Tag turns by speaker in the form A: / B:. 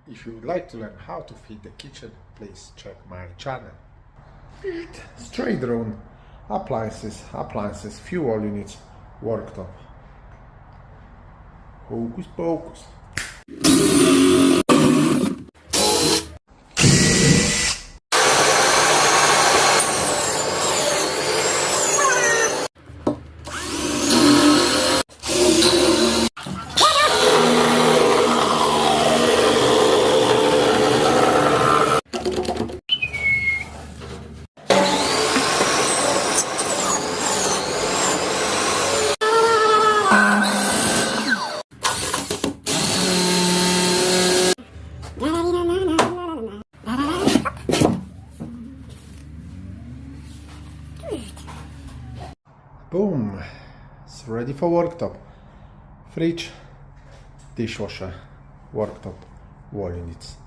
A: If you would like to learn how to fit the kitchen, please check my channel. Straight drone, appliances, fuel units, worktop. Hocus pocus. Boom! It's ready for worktop. Fridge, dishwasher, worktop, wall units.